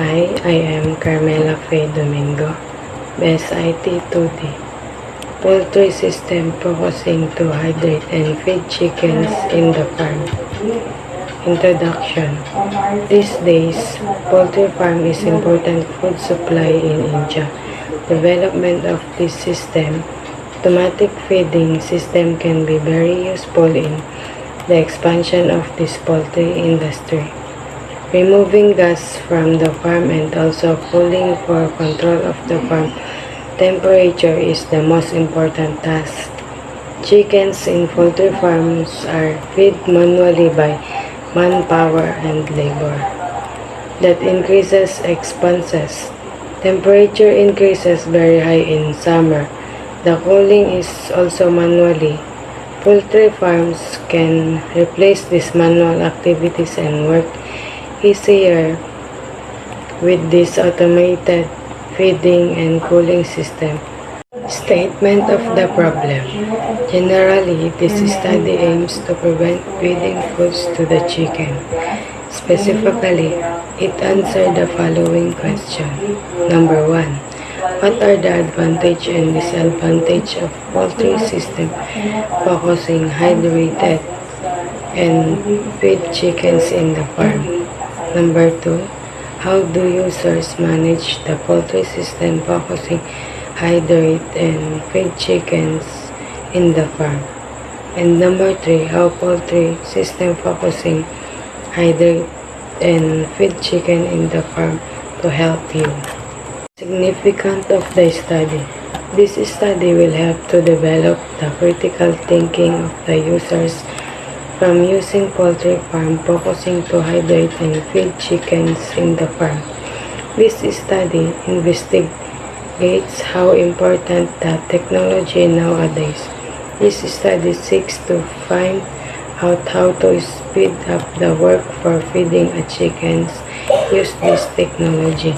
Hi, I am Carmela Faye Domingo, BSIT 2D. Poultry system focusing to hydrate and feed chickens in the farm. Introduction. These days, poultry farm is important food supply in India. Development of this system, automatic feeding system can be very useful in the expansion of this poultry industry. Removing gas from the farm and also cooling for control of the farm temperature is the most important task. Chickens in poultry farms are fed manually by manpower and labor. That increases expenses. Temperature increases very high in summer. The cooling is also manually. Poultry farms can replace these manual activities and work easier with this automated feeding and cooling system. Statement of the problem. Generally, this study aims to prevent feeding foods to the chicken. Specifically, it answered the following question. Number 1. What are the advantage and disadvantage of poultry system focusing hydrated and feed chickens in the farm? Number 2. How do users manage the poultry system focusing hydrate and feed chickens in the farm? And number 3. How poultry system focusing hydrate and feed chicken in the farm to help you? Significance of the study. This study will help to develop the critical thinking of the users from using poultry farm focusing to hydrate and feed chickens in the farm. This study investigates how important the technology nowadays. This study seeks to find out how to speed up the work for feeding a chickens use this technology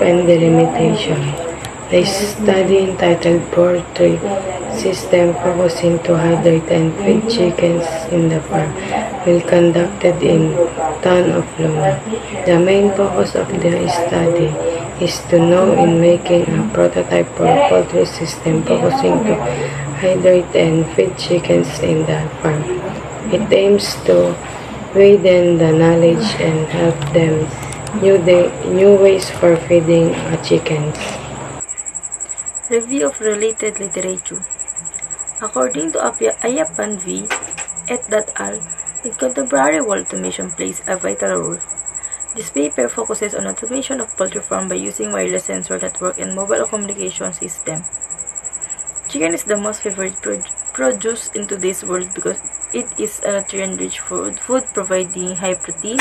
and the limitation. The study entitled Poultry System Focusing to Hydrate and Feed Chickens in the Farm will conducted in town of Luna. The main focus of the study is to know in making a prototype for poultry system focusing to hydrate and feed chickens in the farm. It aims to widen the knowledge and help them new ways for feeding chickens. Review of related literature. According to Ayapan V. et al., in contemporary world, automation plays a vital role. This paper focuses on automation of poultry farm by using wireless sensor network and mobile communication system. Chicken is the most favorite produce in today's world because it is a nutrient-rich food providing high protein,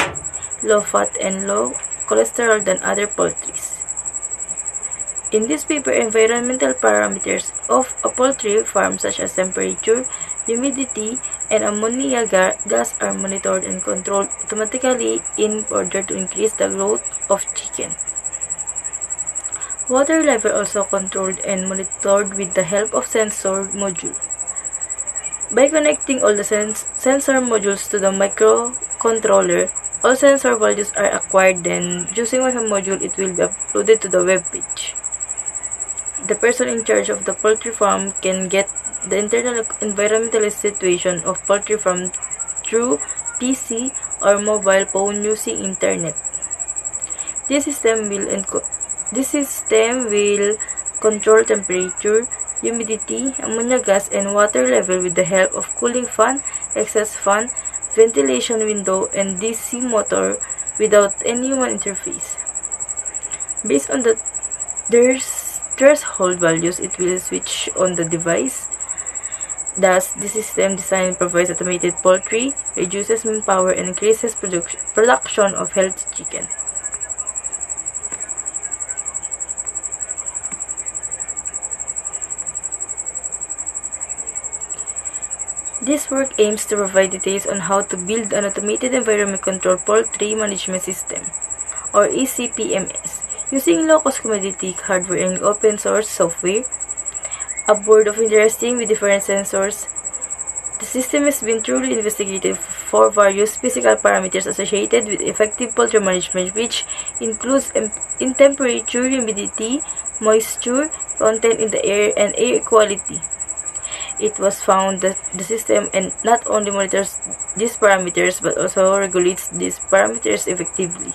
low fat, and low cholesterol than other poultries. In this paper, environmental parameters of a poultry farm such as temperature, humidity, and ammonia gas are monitored and controlled automatically in order to increase the growth of chicken. Water level also controlled and monitored with the help of sensor module. By connecting all the sensor modules to the microcontroller, all sensor values are acquired, then using Wi-Fi module it will be uploaded to the web page. The person in charge of the poultry farm can get the internal environmental situation of poultry farm through PC or mobile phone using internet. This system will control temperature, humidity, ammonia gas, and water level with the help of cooling fan, exhaust fan, ventilation window, and DC motor without any human interface. Based on their threshold values, it will switch on the device. Thus, this system design provides automated poultry, reduces manpower, and increases production of healthy chicken. This work aims to provide details on how to build an automated environment control poultry management system, or ECPMS, using low-cost commodity hardware and open-source software. A board of interesting with different sensors. The system has been truly investigated 4 various physical parameters associated with effective poultry management, which includes in temperature, humidity, moisture content in the air, and air quality. It was found that the system not only monitors these parameters but also regulates these parameters effectively.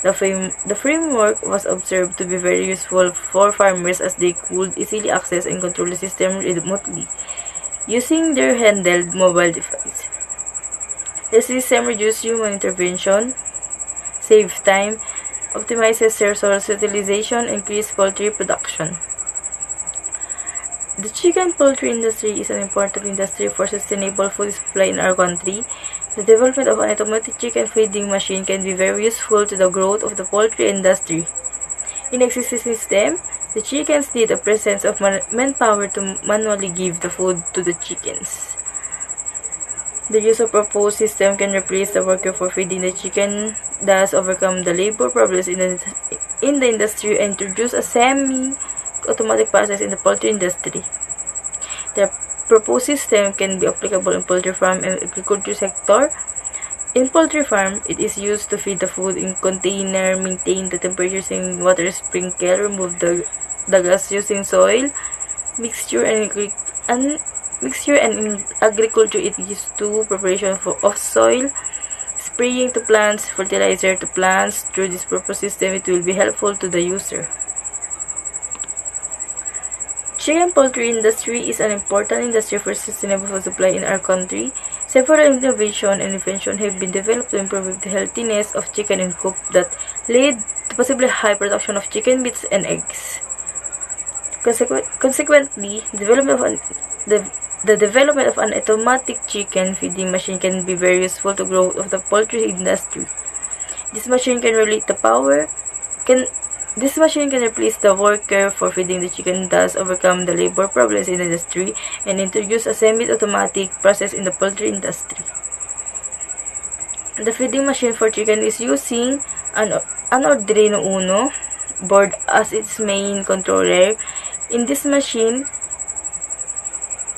The framework was observed to be very useful for farmers as they could easily access and control the system remotely using their handheld mobile device. The system reduces human intervention, saves time, optimizes resource utilization, and increases poultry production. The chicken poultry industry is an important industry for sustainable food supply in our country. The development of an automatic chicken feeding machine can be very useful to the growth of the poultry industry. In existing system, the chickens need a presence of manpower to manually give the food to the chickens. The use of proposed system can replace the worker for feeding the chicken, thus overcome the labor problems in the industry and introduce a semi-automatic process in the poultry industry. The proposed system can be applicable in poultry farm and agriculture sector. In poultry farm, it is used to feed the food in container, maintain the temperatures in water, sprinkle, remove the gas using soil mixture, and in agriculture it is used to preparation of soil, spraying to plants, fertilizer to plants. Through this proposed system, it will be helpful to the user. Chicken poultry industry is an important industry for sustainable food supply in our country. Several innovations and inventions have been developed to improve the healthiness of chicken and coop that lead to possibly high production of chicken meats and eggs. Consequently, the development of an automatic chicken feeding machine can be very useful to growth of the poultry industry. This machine can replace the worker for feeding the chicken, thus overcome the labor problems in the industry, and introduce a semi-automatic process in the poultry industry. The feeding machine for chicken is using an Arduino Uno board as its main controller. In this machine,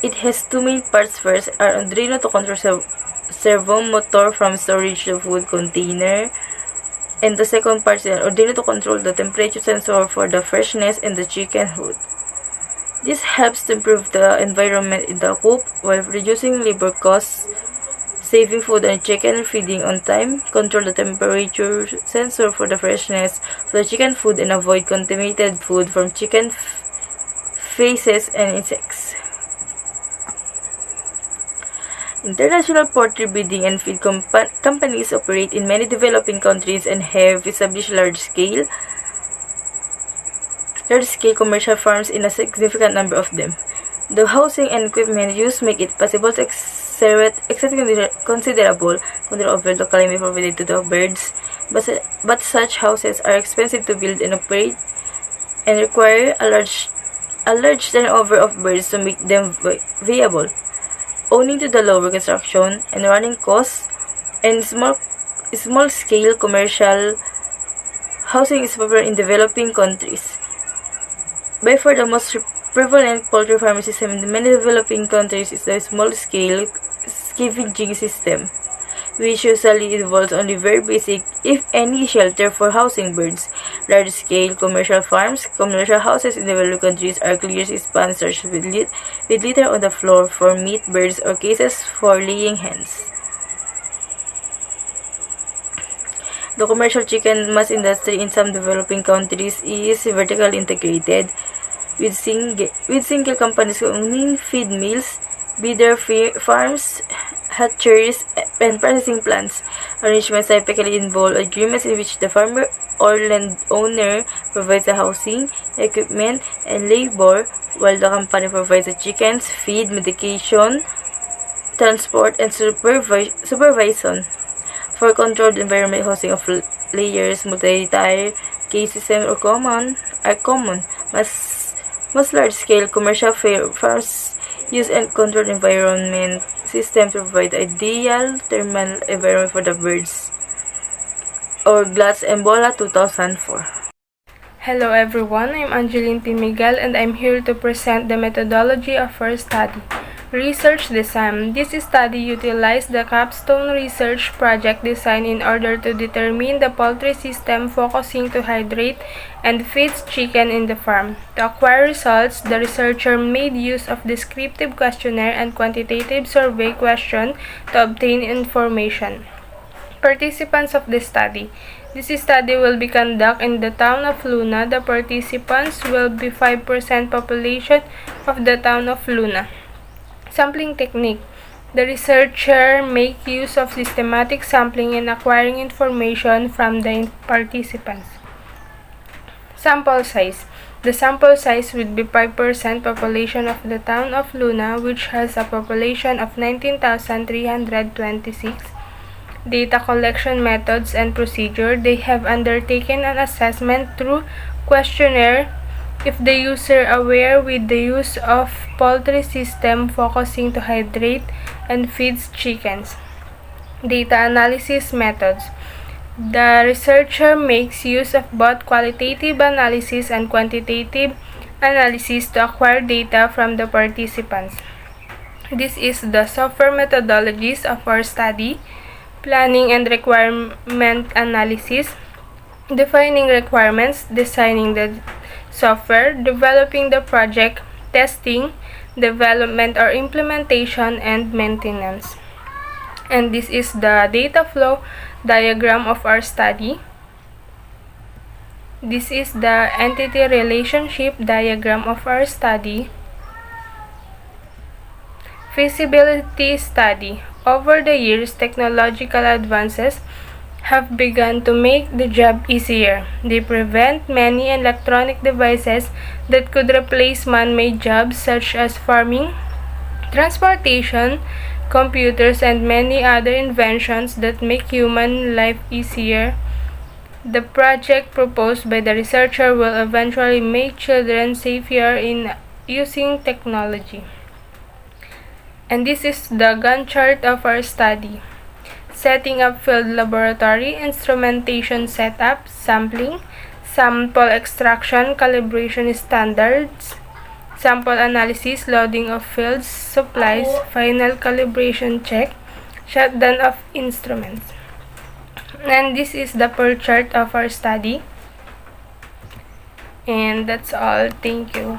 it has two main parts. First, an Arduino to control servo motor from storage to food container. And the second part is an Arduino to control the temperature sensor for the freshness and the chicken food. This helps to improve the environment in the coop while reducing labor costs, saving food on chicken feeding on time, control the temperature sensor for the freshness of the chicken food, and avoid contaminated food from chicken feces and insects. International poultry breeding and feed companies operate in many developing countries and have established large-scale commercial farms in a significant number of them. The housing and equipment used make it possible to exert considerable control over the climate provided to the birds, but such houses are expensive to build and operate and require a large turnover of birds to make them viable. Owing to the lower construction and running costs, and small-scale commercial housing is popular in developing countries. By far, the most prevalent poultry farming system in many developing countries is the small-scale scavenging system, which usually involves only very basic, if any, shelter for housing birds. Large-scale commercial farms, commercial houses in developing countries are clear sponsors with litter on the floor for meat birds or cases for laying hens. The commercial chicken mass industry in some developing countries is vertically integrated, with single companies owning feed mills, breeder farms, hatcheries, and processing plants. Arrangements typically involve agreements in which the farmer or landowner provides the housing, equipment, and labor, while the company provides the chickens, feed, medication, transport, and supervision. For controlled environment, housing of layers, multi-tier cage systems are common. Most large-scale commercial farms use and controlled environment system to provide ideal thermal environment for the birds. Or Glatz and Bola 2004. Hello everyone, I'm Angeline P. Miguel and I'm here to present the methodology of our study. Research design. This study utilized the capstone research project design in order to determine the poultry system focusing to hydrate and feeds chicken in the farm. To acquire results, the researcher made use of descriptive questionnaire and quantitative survey question to obtain information. Participants of the study. This study will be conducted in the town of Luna. The participants will be 5% population of the town of Luna. Sampling technique. The researcher make use of systematic sampling in acquiring information from the participants. Sample size. The sample size would be 5% population of the town of Luna, which has a population of 19,326. Data collection methods and procedure. They have undertaken an assessment through questionnaire if the user aware with the use of poultry system focusing to hydrate and feeds chickens. Data analysis methods. The researcher makes use of both qualitative analysis and quantitative analysis to acquire data from the participants. This is the software methodologies of our study. Planning and requirement analysis, defining requirements, designing the software, developing the project, testing, development or implementation, and maintenance. And this is the data flow diagram of our study. This is the entity relationship diagram of our study. Feasibility study. Over the years, technological advances have begun to make the job easier. They prevent many electronic devices that could replace man-made jobs such as farming, transportation, computers, and many other inventions that make human life easier. The project proposed by the researcher will eventually make children safer in using technology. And this is the Gantt chart of our study. Setting up field laboratory, instrumentation setup, sampling, sample extraction, calibration standards, sample analysis, loading of fields, supplies, final calibration check, shutdown of instruments. And this is the per chart of our study. And that's all. Thank you.